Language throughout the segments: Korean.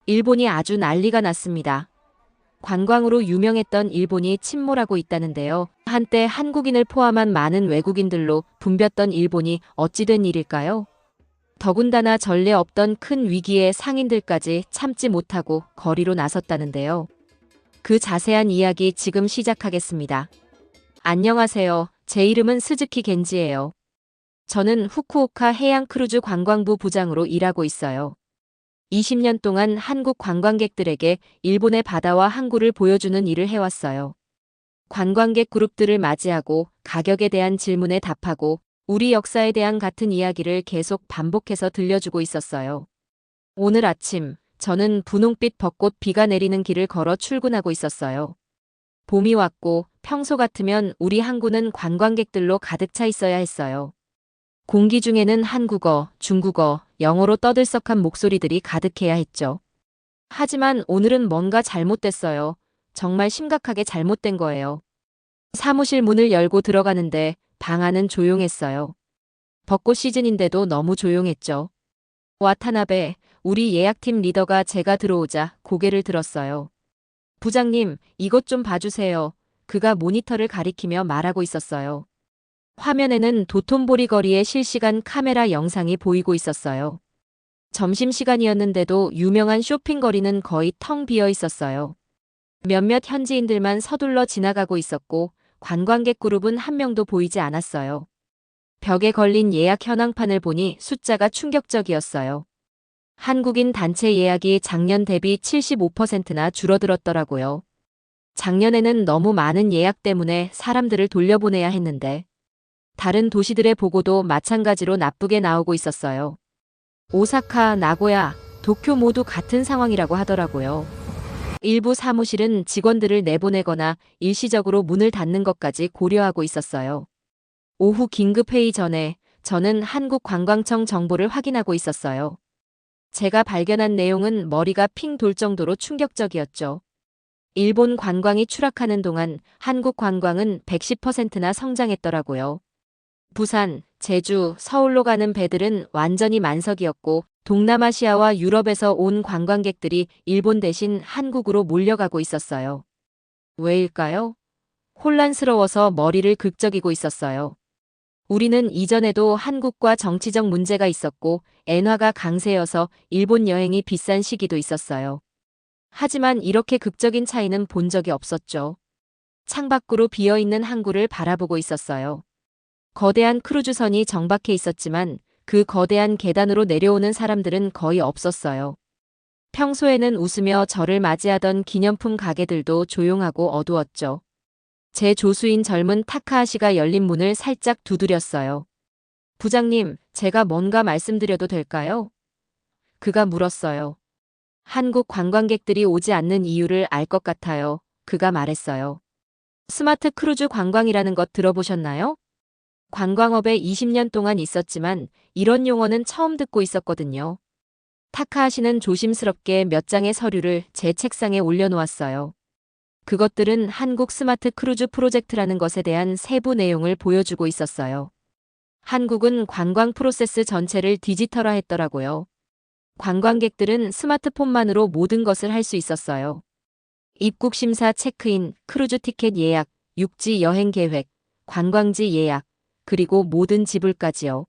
일본이 아주 난리가 났습니다. 관광으로 유명했던 일본이 침몰하고 있다는데요. 한때 한국인을 포함한 많은 외국인들로 붐볐던 일본이 어찌 된 일일까요? 더군다나 전례 없던 큰 위기에 상인들까지 참지 못하고 거리로 나섰다는데요. 그 자세한 이야기 지금 시작하겠습니다. 안녕하세요. 제 이름은 스즈키 겐지예요. 저는 후쿠오카 해양크루즈 관광부 부장으로 일하고 있어요. 20년 동안 한국 관광객들에게 일본의 바다와 항구를 보여주는 일을 해왔어요. 관광객 그룹들을 맞이하고 가격에 대한 질문에 답하고 우리 역사에 대한 같은 이야기를 계속 반복해서 들려주고 있었어요. 오늘 아침 저는 분홍빛 벚꽃 비가 내리는 길을 걸어 출근하고 있었어요. 봄이 왔고 평소 같으면 우리 항구는 관광객들로 가득 차 있어야 했어요. 공기 중에는 한국어, 중국어, 영어로 떠들썩한 목소리들이 가득해야 했죠. 하지만 오늘은 뭔가 잘못됐어요. 정말 심각하게 잘못된 거예요. 사무실 문을 열고 들어가는데 방 안은 조용했어요. 벚꽃 시즌인데도 너무 조용했죠. 와타나베, 우리 예약팀 리더가 제가 들어오자 고개를 들었어요. 부장님, 이것 좀 봐주세요. 그가 모니터를 가리키며 말하고 있었어요. 화면에는 도톤보리 거리의 실시간 카메라 영상이 보이고 있었어요. 점심시간이었는데도 유명한 쇼핑거리는 거의 텅 비어 있었어요. 몇몇 현지인들만 서둘러 지나가고 있었고 관광객 그룹은 한 명도 보이지 않았어요. 벽에 걸린 예약 현황판을 보니 숫자가 충격적이었어요. 한국인 단체 예약이 작년 대비 75%나 줄어들었더라고요. 작년에는 너무 많은 예약 때문에 사람들을 돌려보내야 했는데 다른 도시들의 보고도 마찬가지로 나쁘게 나오고 있었어요. 오사카, 나고야, 도쿄 모두 같은 상황이라고 하더라고요. 일부 사무실은 직원들을 내보내거나 일시적으로 문을 닫는 것까지 고려하고 있었어요. 오후 긴급회의 전에 저는 한국관광청 정보를 확인하고 있었어요. 제가 발견한 내용은 머리가 핑 돌 정도로 충격적이었죠. 일본 관광이 추락하는 동안 한국 관광은 110%나 성장했더라고요. 부산, 제주, 서울로 가는 배들은 완전히 만석이었고 동남아시아와 유럽에서 온 관광객들이 일본 대신 한국으로 몰려가고 있었어요. 왜일까요? 혼란스러워서 머리를 극적이고 있었어요. 우리는 이전에도 한국과 정치적 문제가 있었고 엔화가 강세여서 일본 여행이 비싼 시기도 있었어요. 하지만 이렇게 극적인 차이는 본 적이 없었죠. 창밖으로 비어있는 항구를 바라보고 있었어요. 거대한 크루즈선이 정박해 있었지만 그 거대한 계단으로 내려오는 사람들은 거의 없었어요. 평소에는 웃으며 저를 맞이하던 기념품 가게들도 조용하고 어두웠죠. 제 조수인 젊은 타카하시가 열린 문을 살짝 두드렸어요. 부장님, 제가 뭔가 말씀드려도 될까요? 그가 물었어요. 한국 관광객들이 오지 않는 이유를 알 것 같아요. 그가 말했어요. 스마트 크루즈 관광이라는 것 들어보셨나요? 관광업에 20년 동안 있었지만 이런 용어는 처음 듣고 있었거든요. 타카하시는 조심스럽게 몇 장의 서류를 제 책상에 올려놓았어요. 그것들은 한국 스마트 크루즈 프로젝트라는 것에 대한 세부 내용을 보여주고 있었어요. 한국은 관광 프로세스 전체를 디지털화했더라고요. 관광객들은 스마트폰만으로 모든 것을 할 수 있었어요. 입국 심사 체크인, 크루즈 티켓 예약, 육지 여행 계획, 관광지 예약, 그리고 모든 지불까지요.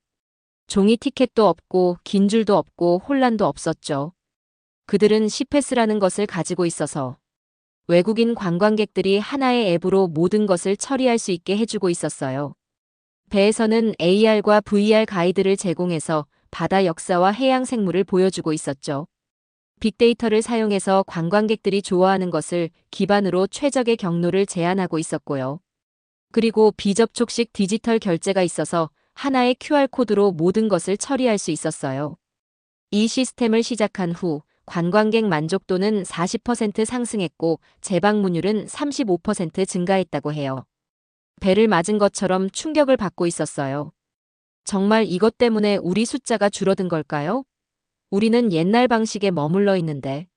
종이 티켓도 없고 긴 줄도 없고 혼란도 없었죠. 그들은 시패스라는 것을 가지고 있어서 외국인 관광객들이 하나의 앱으로 모든 것을 처리할 수 있게 해주고 있었어요. 배에서는 AR과 VR 가이드를 제공해서 바다 역사와 해양 생물을 보여주고 있었죠. 빅데이터를 사용해서 관광객들이 좋아하는 것을 기반으로 최적의 경로를 제안하고 있었고요. 그리고 비접촉식 디지털 결제가 있어서 하나의 QR코드로 모든 것을 처리할 수 있었어요. 이 시스템을 시작한 후 관광객 만족도는 40% 상승했고 재방문율은 35% 증가했다고 해요. 배를 맞은 것처럼 충격을 받고 있었어요. 정말 이것 때문에 우리 숫자가 줄어든 걸까요? 우리는 옛날 방식에 머물러 있는데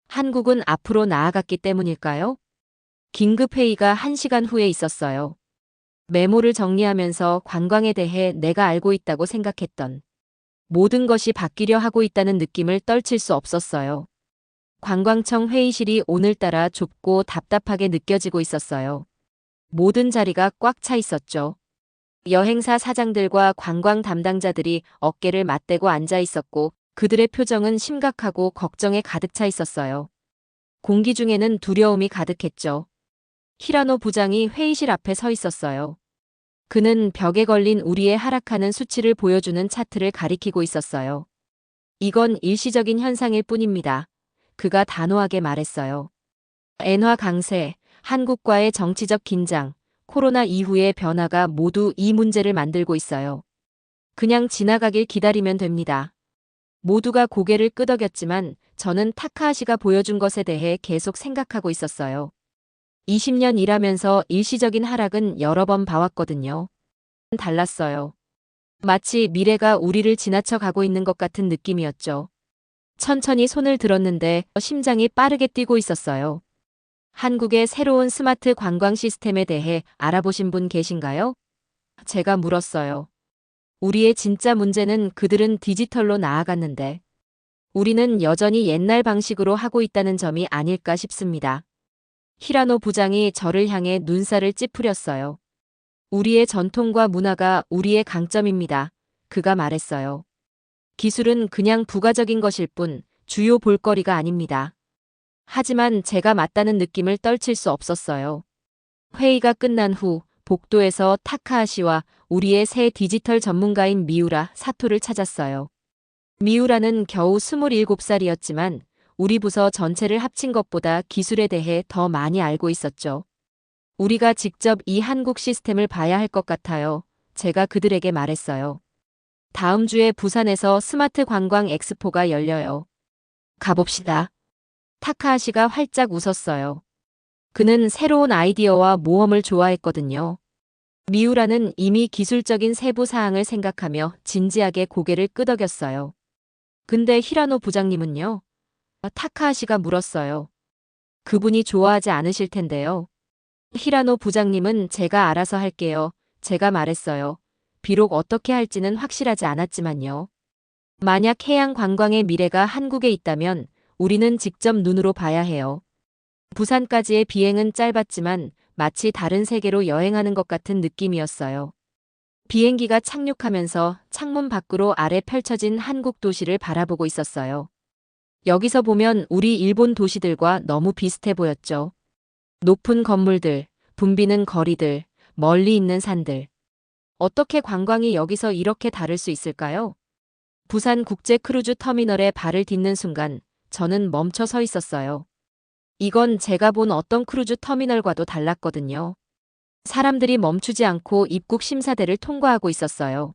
한국은 앞으로 나아갔기 때문일까요? 긴급회의가 1시간 후에 있었어요. 메모를 정리하면서 관광에 대해 내가 알고 있다고 생각했던 모든 것이 바뀌려 하고 있다는 느낌을 떨칠 수 없었어요. 관광청 회의실이 오늘따라 좁고 답답하게 느껴지고 있었어요. 모든 자리가 꽉 차 있었죠. 여행사 사장들과 관광 담당자들이 어깨를 맞대고 앉아 있었고 그들의 표정은 심각하고 걱정에 가득 차 있었어요. 공기 중에는 두려움이 가득했죠. 히라노 부장이 회의실 앞에 서 있었어요. 그는 벽에 걸린 우리의 하락하는 수치를 보여주는 차트를 가리키고 있었어요. 이건 일시적인 현상일 뿐입니다. 그가 단호하게 말했어요. 엔화 강세, 한국과의 정치적 긴장, 코로나 이후의 변화가 모두 이 문제를 만들고 있어요. 그냥 지나가길 기다리면 됩니다. 모두가 고개를 끄덕였지만 저는 타카하시가 보여준 것에 대해 계속 생각하고 있었어요. 20년 일하면서 일시적인 하락은 여러 번 봐왔거든요. 달랐어요. 마치 미래가 우리를 지나쳐 가고 있는 것 같은 느낌이었죠. 천천히 손을 들었는데 심장이 빠르게 뛰고 있었어요. 한국의 새로운 스마트 관광 시스템에 대해 알아보신 분 계신가요? 제가 물었어요. 우리의 진짜 문제는 그들은 디지털로 나아갔는데 우리는 여전히 옛날 방식으로 하고 있다는 점이 아닐까 싶습니다. 히라노 부장이 저를 향해 눈살을 찌푸렸어요. 우리의 전통과 문화가 우리의 강점입니다. 그가 말했어요. 기술은 그냥 부가적인 것일 뿐 주요 볼거리가 아닙니다. 하지만 제가 맞다는 느낌을 떨칠 수 없었어요. 회의가 끝난 후 복도에서 타카하시와 우리의 새 디지털 전문가인 미우라 사토를 찾았어요. 미우라는 겨우 27살이었지만 우리 부서 전체를 합친 것보다 기술에 대해 더 많이 알고 있었죠. 우리가 직접 이 한국 시스템을 봐야 할 것 같아요. 제가 그들에게 말했어요. 다음 주에 부산에서 스마트 관광 엑스포가 열려요. 가봅시다. 타카하시가 활짝 웃었어요. 그는 새로운 아이디어와 모험을 좋아했거든요. 미우라는 이미 기술적인 세부 사항을 생각하며 진지하게 고개를 끄덕였어요. 근데 히라노 부장님은요? 타카하시가 물었어요. 그분이 좋아하지 않으실 텐데요. 히라노 부장님은 제가 알아서 할게요. 제가 말했어요. 비록 어떻게 할지는 확실하지 않았지만요. 만약 해양 관광의 미래가 한국에 있다면 우리는 직접 눈으로 봐야 해요. 부산까지의 비행은 짧았지만 마치 다른 세계로 여행하는 것 같은 느낌이었어요. 비행기가 착륙하면서 창문 밖으로 아래 펼쳐진 한국 도시를 바라보고 있었어요. 여기서 보면 우리 일본 도시들과 너무 비슷해 보였죠. 높은 건물들, 붐비는 거리들, 멀리 있는 산들. 어떻게 관광이 여기서 이렇게 다를 수 있을까요? 부산 국제 크루즈 터미널에 발을 딛는 순간 저는 멈춰 서 있었어요. 이건 제가 본 어떤 크루즈 터미널과도 달랐거든요. 사람들이 멈추지 않고 입국 심사대를 통과하고 있었어요.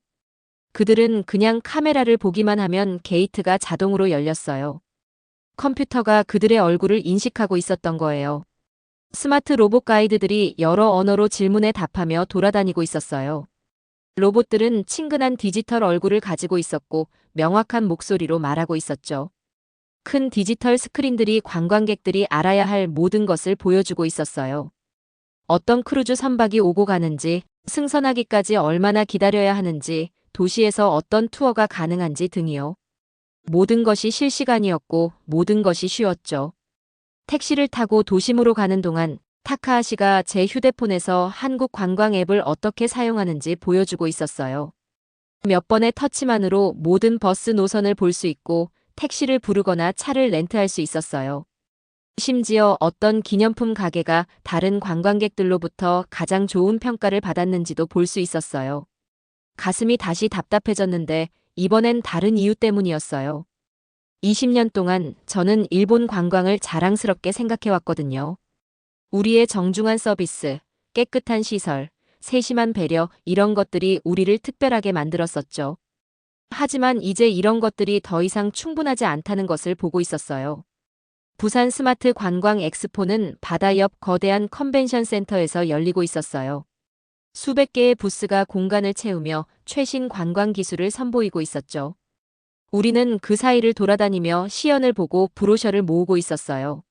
그들은 그냥 카메라를 보기만 하면 게이트가 자동으로 열렸어요. 컴퓨터가 그들의 얼굴을 인식하고 있었던 거예요. 스마트 로봇 가이드들이 여러 언어로 질문에 답하며 돌아다니고 있었어요. 로봇들은 친근한 디지털 얼굴을 가지고 있었고 명확한 목소리로 말하고 있었죠. 큰 디지털 스크린들이 관광객들이 알아야 할 모든 것을 보여주고 있었어요. 어떤 크루즈 선박이 오고 가는지, 승선하기까지 얼마나 기다려야 하는지, 도시에서 어떤 투어가 가능한지 등이요. 모든 것이 실시간이었고 모든 것이 쉬웠죠. 택시를 타고 도심으로 가는 동안 타카하시가 제 휴대폰에서 한국 관광 앱을 어떻게 사용하는지 보여주고 있었어요. 몇 번의 터치만으로 모든 버스 노선을 볼 수 있고 택시를 부르거나 차를 렌트할 수 있었어요. 심지어 어떤 기념품 가게가 다른 관광객들로부터 가장 좋은 평가를 받았는지도 볼 수 있었어요. 가슴이 다시 답답해졌는데 이번엔 다른 이유 때문이었어요. 20년 동안 저는 일본 관광을 자랑스럽게 생각해왔거든요. 우리의 정중한 서비스, 깨끗한 시설, 세심한 배려 이런 것들이 우리를 특별하게 만들었었죠. 하지만 이제 이런 것들이 더 이상 충분하지 않다는 것을 보고 있었어요. 부산 스마트 관광 엑스포는 바다 옆 거대한 컨벤션 센터에서 열리고 있었어요. 수백 개의 부스가 공간을 채우며 최신 관광 기술을 선보이고 있었죠. 우리는 그 사이를 돌아다니며 시연을 보고 브로셔를 모으고 있었어요.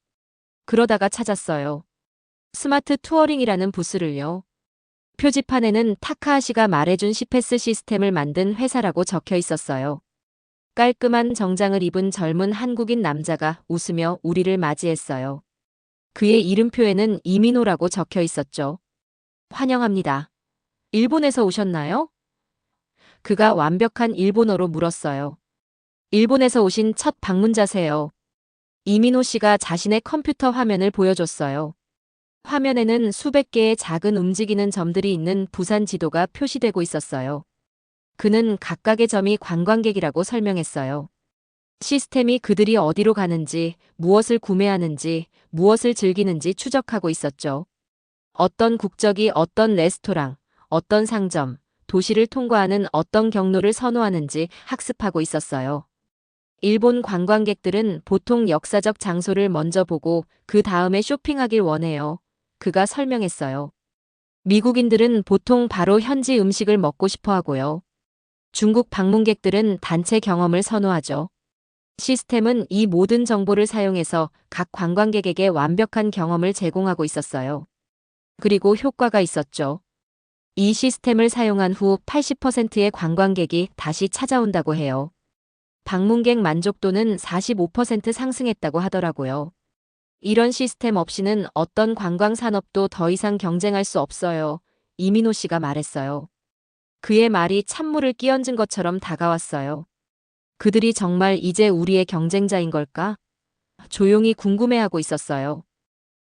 그러다가 찾았어요. 스마트 투어링이라는 부스를요. 표지판에는 타카하시가 말해준 시패스 시스템을 만든 회사라고 적혀 있었어요. 깔끔한 정장을 입은 젊은 한국인 남자가 웃으며 우리를 맞이했어요. 그의 이름표에는 이민호라고 적혀 있었죠. 환영합니다. 일본에서 오셨나요? 그가 완벽한 일본어로 물었어요. 일본에서 오신 첫 방문자세요. 이민호 씨가 자신의 컴퓨터 화면을 보여줬어요. 화면에는 수백 개의 작은 움직이는 점들이 있는 부산 지도가 표시되고 있었어요. 그는 각각의 점이 관광객이라고 설명했어요. 시스템이 그들이 어디로 가는지, 무엇을 구매하는지, 무엇을 즐기는지 추적하고 있었죠. 어떤 국적이 어떤 레스토랑, 어떤 상점, 도시를 통과하는 어떤 경로를 선호하는지 학습하고 있었어요. 일본 관광객들은 보통 역사적 장소를 먼저 보고 그 다음에 쇼핑하길 원해요. 그가 설명했어요. 미국인들은 보통 바로 현지 음식을 먹고 싶어 하고요. 중국 방문객들은 단체 경험을 선호하죠. 시스템은 이 모든 정보를 사용해서 각 관광객에게 완벽한 경험을 제공하고 있었어요. 그리고 효과가 있었죠. 이 시스템을 사용한 후 80%의 관광객이 다시 찾아온다고 해요. 방문객 만족도는 45% 상승했다고 하더라고요. 이런 시스템 없이는 어떤 관광 산업도 더 이상 경쟁할 수 없어요. 이민호 씨가 말했어요. 그의 말이 찬물을 끼얹은 것처럼 다가왔어요. 그들이 정말 이제 우리의 경쟁자인 걸까? 조용히 궁금해하고 있었어요.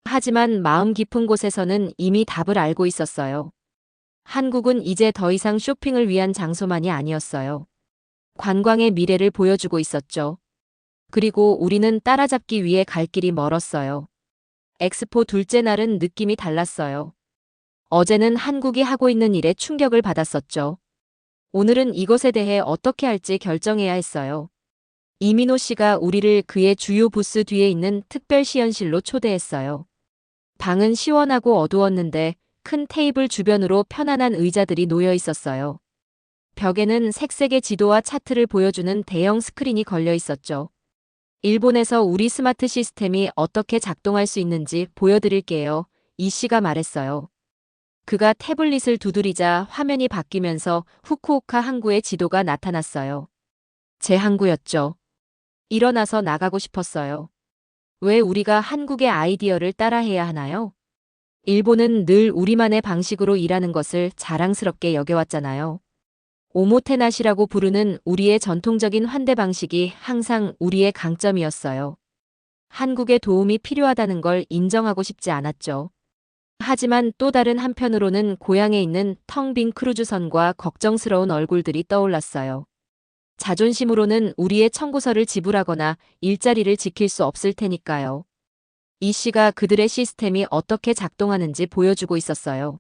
하지만 마음 깊은 곳에서는 이미 답을 알고 있었어요. 한국은 이제 더 이상 쇼핑을 위한 장소만이 아니었어요. 관광의 미래를 보여주고 있었죠. 그리고 우리는 따라잡기 위해 갈 길이 멀었어요. 엑스포 둘째 날은 느낌이 달랐어요. 어제는 한국이 하고 있는 일에 충격을 받았었죠. 오늘은 이것에 대해 어떻게 할지 결정해야 했어요. 이민호 씨가 우리를 그의 주요 부스 뒤에 있는 특별 시연실로 초대했어요. 방은 시원하고 어두웠는데 큰 테이블 주변으로 편안한 의자들이 놓여 있었어요. 벽에는 색색의 지도와 차트를 보여주는 대형 스크린이 걸려 있었죠. 일본에서 우리 스마트 시스템이 어떻게 작동할 수 있는지 보여드릴게요. 이 씨가 말했어요. 그가 태블릿을 두드리자 화면이 바뀌면서 후쿠오카 항구의 지도가 나타났어요. 제 항구였죠. 일어나서 나가고 싶었어요. 왜 우리가 한국의 아이디어를 따라해야 하나요? 일본은 늘 우리만의 방식으로 일하는 것을 자랑스럽게 여겨왔잖아요. 오모테나시라고 부르는 우리의 전통적인 환대 방식이 항상 우리의 강점이었어요. 한국에 도움이 필요하다는 걸 인정하고 싶지 않았죠. 하지만 또 다른 한편으로는 고향에 있는 텅 빈 크루즈선과 걱정스러운 얼굴들이 떠올랐어요. 자존심으로는 우리의 청구서를 지불하거나 일자리를 지킬 수 없을 테니까요. 이 씨가 그들의 시스템이 어떻게 작동하는지 보여주고 있었어요.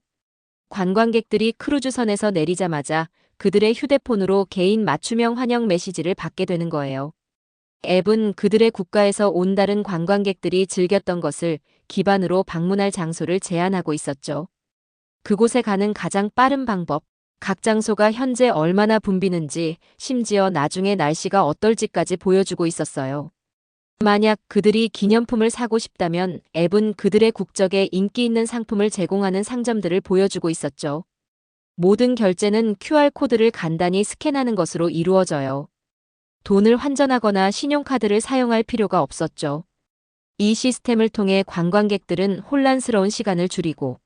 관광객들이 크루즈선에서 내리자마자 그들의 휴대폰으로 개인 맞춤형 환영 메시지를 받게 되는 거예요. 앱은 그들의 국가에서 온 다른 관광객들이 즐겼던 것을 기반으로 방문할 장소를 제안하고 있었죠. 그곳에 가는 가장 빠른 방법, 각 장소가 현재 얼마나 붐비는지, 심지어 나중에 날씨가 어떨지까지 보여주고 있었어요. 만약 그들이 기념품을 사고 싶다면 앱은 그들의 국적에 인기 있는 상품을 제공하는 상점들을 보여주고 있었죠. 모든 결제는 QR코드를 간단히 스캔하는 것으로 이루어져요. 돈을 환전하거나 신용카드를 사용할 필요가 없었죠. 이 시스템을 통해 관광객들은 혼란스러운 시간을 줄이고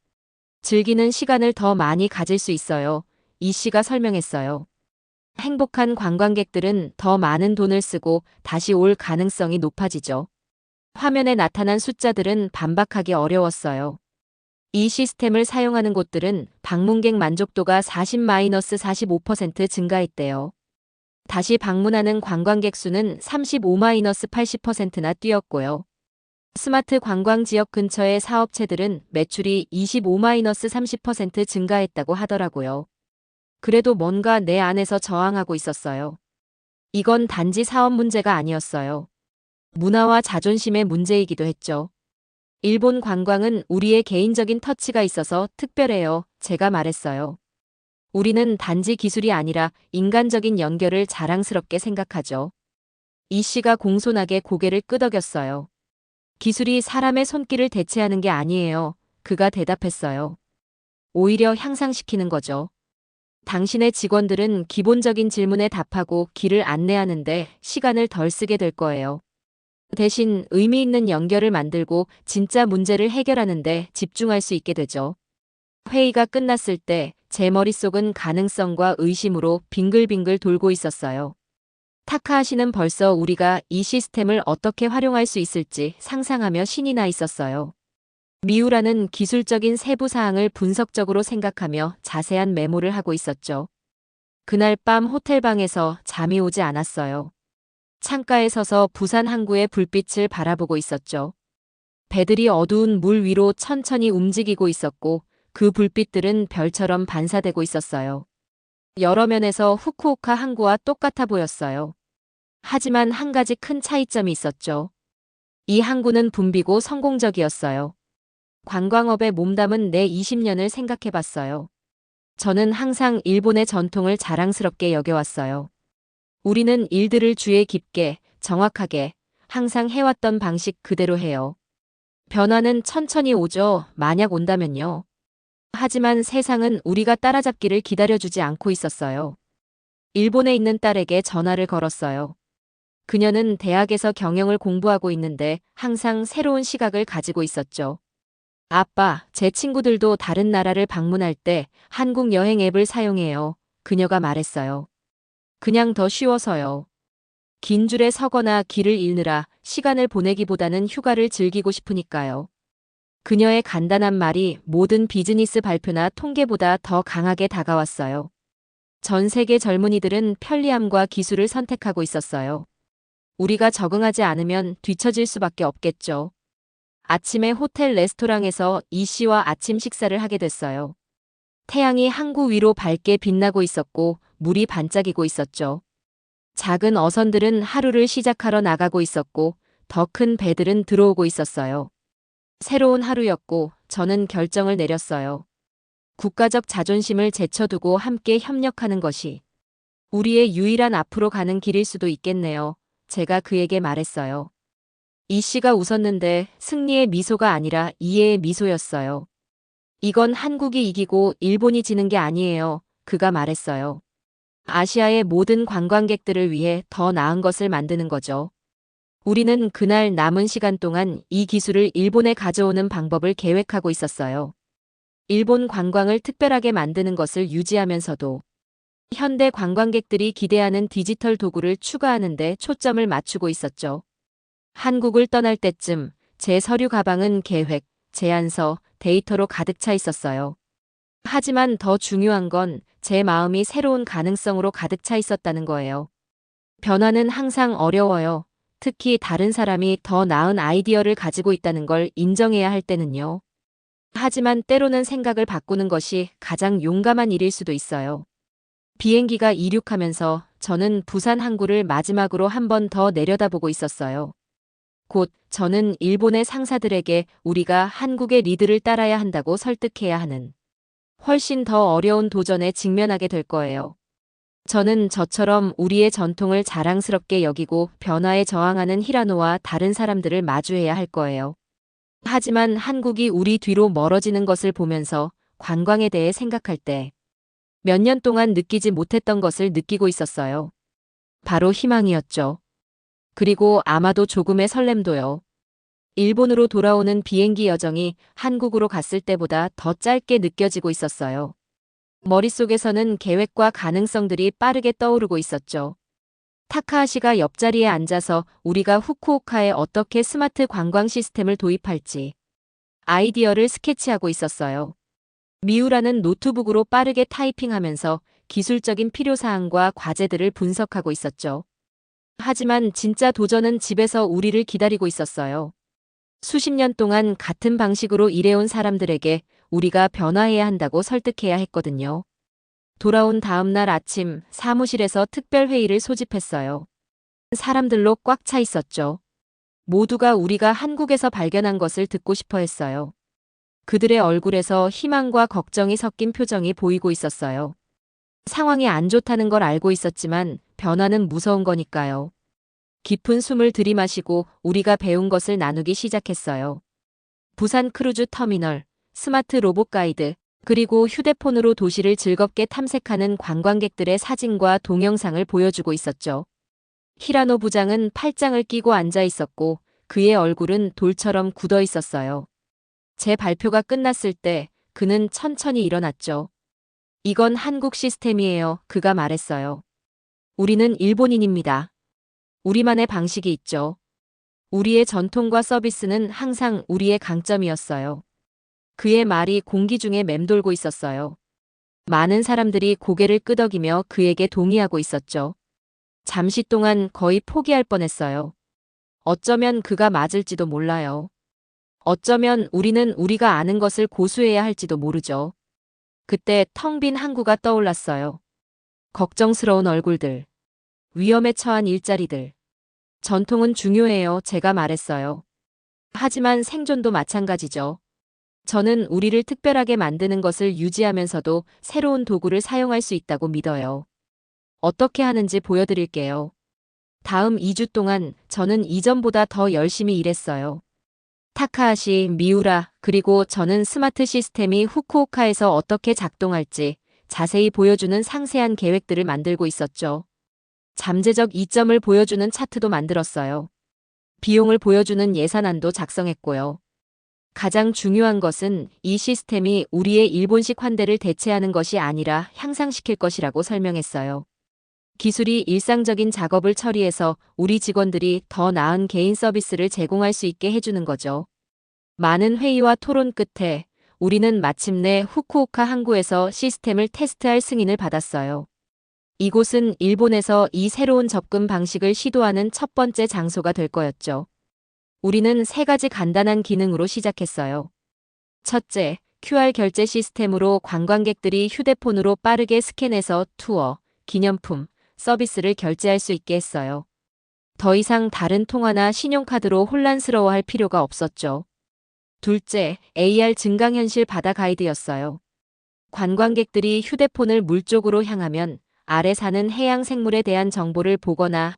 즐기는 시간을 더 많이 가질 수 있어요. 이 씨가 설명했어요. 행복한 관광객들은 더 많은 돈을 쓰고 다시 올 가능성이 높아지죠. 화면에 나타난 숫자들은 반박하기 어려웠어요. 이 시스템을 사용하는 곳들은 방문객 만족도가 40-45% 증가했대요. 다시 방문하는 관광객 수는 35-80%나 뛰었고요. 스마트 관광 지역 근처의 사업체들은 매출이 25-30% 증가했다고 하더라고요. 그래도 뭔가 내 안에서 저항하고 있었어요. 이건 단지 사업 문제가 아니었어요. 문화와 자존심의 문제이기도 했죠. 일본 관광은 우리의 개인적인 터치가 있어서 특별해요. 제가 말했어요. 우리는 단지 기술이 아니라 인간적인 연결을 자랑스럽게 생각하죠. 이 씨가 공손하게 고개를 끄덕였어요. 기술이 사람의 손길을 대체하는 게 아니에요. 그가 대답했어요. 오히려 향상시키는 거죠. 당신의 직원들은 기본적인 질문에 답하고 길을 안내하는데 시간을 덜 쓰게 될 거예요. 대신 의미 있는 연결을 만들고 진짜 문제를 해결하는데 집중할 수 있게 되죠. 회의가 끝났을 때 제 머릿속은 가능성과 의심으로 빙글빙글 돌고 있었어요. 타카하시는 벌써 우리가 이 시스템을 어떻게 활용할 수 있을지 상상하며 신이 나 있었어요. 미우라는 기술적인 세부 사항을 분석적으로 생각하며 자세한 메모를 하고 있었죠. 그날 밤 호텔방에서 잠이 오지 않았어요. 창가에 서서 부산 항구의 불빛을 바라보고 있었죠. 배들이 어두운 물 위로 천천히 움직이고 있었고 그 불빛들은 별처럼 반사되고 있었어요. 여러 면에서 후쿠오카 항구와 똑같아 보였어요. 하지만 한 가지 큰 차이점이 있었죠. 이 항구는 붐비고 성공적이었어요. 관광업에 몸담은 내 20년을 생각해봤어요. 저는 항상 일본의 전통을 자랑스럽게 여겨왔어요. 우리는 일들을 주의 깊게, 정확하게, 항상 해왔던 방식 그대로 해요. 변화는 천천히 오죠. 만약 온다면요. 하지만 세상은 우리가 따라잡기를 기다려주지 않고 있었어요. 일본에 있는 딸에게 전화를 걸었어요. 그녀는 대학에서 경영을 공부하고 있는데 항상 새로운 시각을 가지고 있었죠. 아빠, 제 친구들도 다른 나라를 방문할 때 한국 여행 앱을 사용해요. 그녀가 말했어요. 그냥 더 쉬워서요. 긴 줄에 서거나 길을 잃느라 시간을 보내기보다는 휴가를 즐기고 싶으니까요. 그녀의 간단한 말이 모든 비즈니스 발표나 통계보다 더 강하게 다가왔어요. 전 세계 젊은이들은 편리함과 기술을 선택하고 있었어요. 우리가 적응하지 않으면 뒤처질 수밖에 없겠죠. 아침에 호텔 레스토랑에서 이 씨와 아침 식사를 하게 됐어요. 태양이 항구 위로 밝게 빛나고 있었고 물이 반짝이고 있었죠. 작은 어선들은 하루를 시작하러 나가고 있었고 더 큰 배들은 들어오고 있었어요. 새로운 하루였고 저는 결정을 내렸어요. 국가적 자존심을 제쳐두고 함께 협력하는 것이 우리의 유일한 앞으로 가는 길일 수도 있겠네요. 제가 그에게 말했어요. 이 씨가 웃었는데 승리의 미소가 아니라 이해의 미소였어요. 이건 한국이 이기고 일본이 지는 게 아니에요. 그가 말했어요. 아시아의 모든 관광객들을 위해 더 나은 것을 만드는 거죠. 우리는 그날 남은 시간 동안 이 기술을 일본에 가져오는 방법을 계획하고 있었어요. 일본 관광을 특별하게 만드는 것을 유지하면서도 현대 관광객들이 기대하는 디지털 도구를 추가하는 데 초점을 맞추고 있었죠. 한국을 떠날 때쯤 제 서류 가방은 계획, 제안서, 데이터로 가득 차 있었어요. 하지만 더 중요한 건 제 마음이 새로운 가능성으로 가득 차 있었다는 거예요. 변화는 항상 어려워요. 특히 다른 사람이 더 나은 아이디어를 가지고 있다는 걸 인정해야 할 때는요. 하지만 때로는 생각을 바꾸는 것이 가장 용감한 일일 수도 있어요. 비행기가 이륙하면서 저는 부산 항구를 마지막으로 한 번 더 내려다보고 있었어요. 곧 저는 일본의 상사들에게 우리가 한국의 리드를 따라야 한다고 설득해야 하는 훨씬 더 어려운 도전에 직면하게 될 거예요. 저는 저처럼 우리의 전통을 자랑스럽게 여기고 변화에 저항하는 히라노와 다른 사람들을 마주해야 할 거예요. 하지만 한국이 우리 뒤로 멀어지는 것을 보면서 관광에 대해 생각할 때 몇 년 동안 느끼지 못했던 것을 느끼고 있었어요. 바로 희망이었죠. 그리고 아마도 조금의 설렘도요. 일본으로 돌아오는 비행기 여정이 한국으로 갔을 때보다 더 짧게 느껴지고 있었어요. 머릿속에서는 계획과 가능성들이 빠르게 떠오르고 있었죠. 타카하시가 옆자리에 앉아서 우리가 후쿠오카에 어떻게 스마트 관광 시스템을 도입할지 아이디어를 스케치하고 있었어요. 미우라는 노트북으로 빠르게 타이핑하면서 기술적인 필요사항과 과제들을 분석하고 있었죠. 하지만 진짜 도전은 집에서 우리를 기다리고 있었어요. 수십 년 동안 같은 방식으로 일해온 사람들에게 우리가 변화해야 한다고 설득해야 했거든요. 돌아온 다음 날 아침 사무실에서 특별회의를 소집했어요. 사람들로 꽉 차 있었죠. 모두가 우리가 한국에서 발견한 것을 듣고 싶어 했어요. 그들의 얼굴에서 희망과 걱정이 섞인 표정이 보이고 있었어요. 상황이 안 좋다는 걸 알고 있었지만 변화는 무서운 거니까요. 깊은 숨을 들이마시고 우리가 배운 것을 나누기 시작했어요. 부산 크루즈 터미널, 스마트 로봇 가이드, 그리고 휴대폰으로 도시를 즐겁게 탐색하는 관광객들의 사진과 동영상을 보여주고 있었죠. 히라노 부장은 팔짱을 끼고 앉아 있었고 그의 얼굴은 돌처럼 굳어 있었어요. 제 발표가 끝났을 때 그는 천천히 일어났죠. 이건 한국 시스템이에요. 그가 말했어요. 우리는 일본인입니다. 우리만의 방식이 있죠. 우리의 전통과 서비스는 항상 우리의 강점이었어요. 그의 말이 공기 중에 맴돌고 있었어요. 많은 사람들이 고개를 끄덕이며 그에게 동의하고 있었죠. 잠시 동안 거의 포기할 뻔했어요. 어쩌면 그가 맞을지도 몰라요. 어쩌면 우리는 우리가 아는 것을 고수해야 할지도 모르죠. 그때 텅 빈 항구가 떠올랐어요. 걱정스러운 얼굴들. 위험에 처한 일자리들. 전통은 중요해요. 제가 말했어요. 하지만 생존도 마찬가지죠. 저는 우리를 특별하게 만드는 것을 유지하면서도 새로운 도구를 사용할 수 있다고 믿어요. 어떻게 하는지 보여드릴게요. 다음 2주 동안 저는 이전보다 더 열심히 일했어요. 타카하시, 미우라, 그리고 저는 스마트 시스템이 후쿠오카에서 어떻게 작동할지 자세히 보여주는 상세한 계획들을 만들고 있었죠. 잠재적 이점을 보여주는 차트도 만들었어요. 비용을 보여주는 예산안도 작성했고요. 가장 중요한 것은 이 시스템이 우리의 일본식 환대를 대체하는 것이 아니라 향상시킬 것이라고 설명했어요. 기술이 일상적인 작업을 처리해서 우리 직원들이 더 나은 개인 서비스를 제공할 수 있게 해주는 거죠. 많은 회의와 토론 끝에 우리는 마침내 후쿠오카 항구에서 시스템을 테스트할 승인을 받았어요. 이곳은 일본에서 이 새로운 접근 방식을 시도하는 첫 번째 장소가 될 거였죠. 우리는 3가지 간단한 기능으로 시작했어요. 첫째, QR 결제 시스템으로 관광객들이 휴대폰으로 빠르게 스캔해서 투어, 기념품, 서비스를 결제할 수 있게 했어요. 더 이상 다른 통화나 신용카드로 혼란스러워할 필요가 없었죠. 둘째, AR 증강현실 바다 가이드였어요. 관광객들이 휴대폰을 물 쪽으로 향하면 아래 사는 해양 생물에 대한 정보를 보거나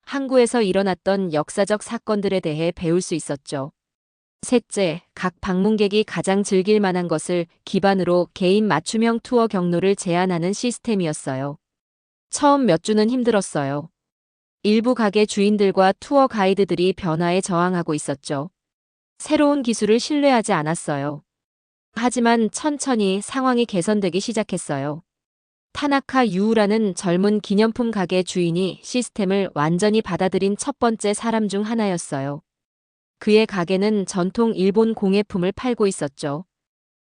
항구에서 일어났던 역사적 사건들에 대해 배울 수 있었죠. 셋째, 각 방문객이 가장 즐길 만한 것을 기반으로 개인 맞춤형 투어 경로를 제안하는 시스템이었어요. 처음 몇 주는 힘들었어요. 일부 가게 주인들과 투어 가이드들이 변화에 저항하고 있었죠. 새로운 기술을 신뢰하지 않았어요. 하지만 천천히 상황이 개선되기 시작했어요. 타나카 유우라는 젊은 기념품 가게 주인이 시스템을 완전히 받아들인 첫 번째 사람 중 하나였어요. 그의 가게는 전통 일본 공예품을 팔고 있었죠.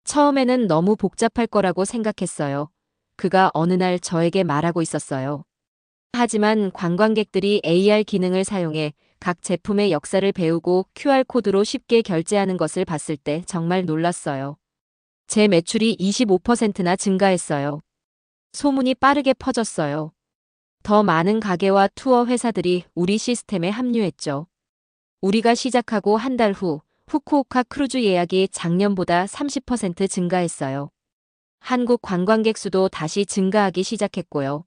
처음에는 너무 복잡할 거라고 생각했어요. 그가 어느 날 저에게 말하고 있었어요. 하지만 관광객들이 AR 기능을 사용해 각 제품의 역사를 배우고 QR코드로 쉽게 결제하는 것을 봤을 때 정말 놀랐어요. 제 매출이 25%나 증가했어요. 소문이 빠르게 퍼졌어요. 더 많은 가게와 투어 회사들이 우리 시스템에 합류했죠. 우리가 시작하고 한 달 후 후쿠오카 크루즈 예약이 작년보다 30% 증가했어요. 한국 관광객 수도 다시 증가하기 시작했고요.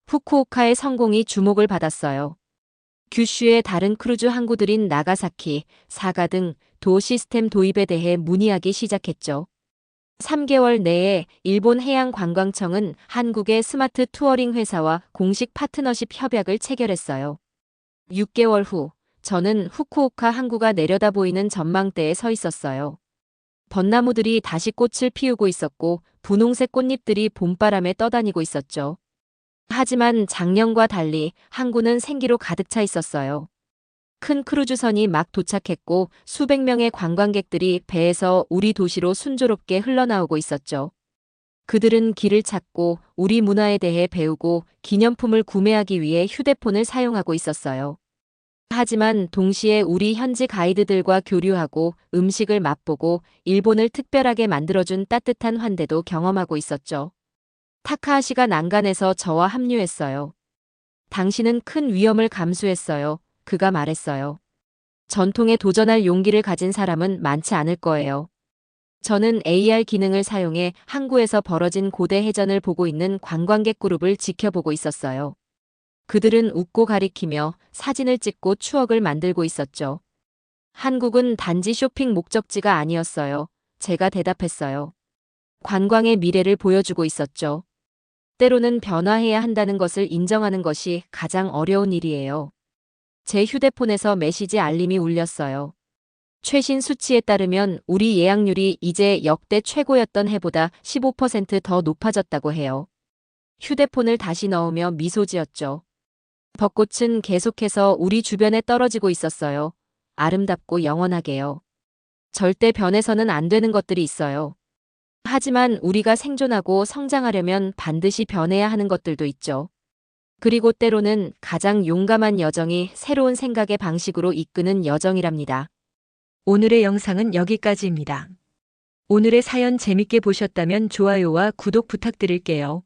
후쿠오카의 성공이 주목을 받았어요. 규슈의 다른 크루즈 항구들인 나가사키, 사가 등 도 시스템 도입에 대해 문의하기 시작했죠. 3개월 내에 일본 해양관광청은 한국의 스마트 투어링 회사와 공식 파트너십 협약을 체결했어요. 6개월 후 저는 후쿠오카 항구가 내려다 보이는 전망대에 서 있었어요. 벚나무들이 다시 꽃을 피우고 있었고 분홍색 꽃잎들이 봄바람에 떠다니고 있었죠. 하지만 작년과 달리 항구는 생기로 가득 차 있었어요. 큰 크루즈선이 막 도착했고 수백 명의 관광객들이 배에서 우리 도시로 순조롭게 흘러나오고 있었죠. 그들은 길을 찾고 우리 문화에 대해 배우고 기념품을 구매하기 위해 휴대폰을 사용하고 있었어요. 하지만 동시에 우리 현지 가이드들과 교류하고 음식을 맛보고 일본을 특별하게 만들어준 따뜻한 환대도 경험하고 있었죠. 타카하시가 난간에서 저와 합류했어요. 당신은 큰 위험을 감수했어요. 그가 말했어요. 전통에 도전할 용기를 가진 사람은 많지 않을 거예요. 저는 AR 기능을 사용해 항구에서 벌어진 고대 해전을 보고 있는 관광객 그룹을 지켜보고 있었어요. 그들은 웃고 가리키며 사진을 찍고 추억을 만들고 있었죠. 한국은 단지 쇼핑 목적지가 아니었어요. 제가 대답했어요. 관광의 미래를 보여주고 있었죠. 때로는 변화해야 한다는 것을 인정하는 것이 가장 어려운 일이에요. 제 휴대폰에서 메시지 알림이 울렸어요. 최신 수치에 따르면 우리 예약률이 이제 역대 최고였던 해보다 15%더 높아졌다고 해요. 휴대폰을 다시 넣으며 미소 지었죠. 벚꽃은 계속해서 우리 주변에 떨어지고 있었어요. 아름답고 영원하게요. 절대 변해서는 안 되는 것들이 있어요. 하지만 우리가 생존하고 성장하려면 반드시 변해야 하는 것들도 있죠. 그리고 때로는 가장 용감한 여정이 새로운 생각의 방식으로 이끄는 여정이랍니다. 오늘의 영상은 여기까지입니다. 오늘의 사연 재밌게 보셨다면 좋아요와 구독 부탁드릴게요.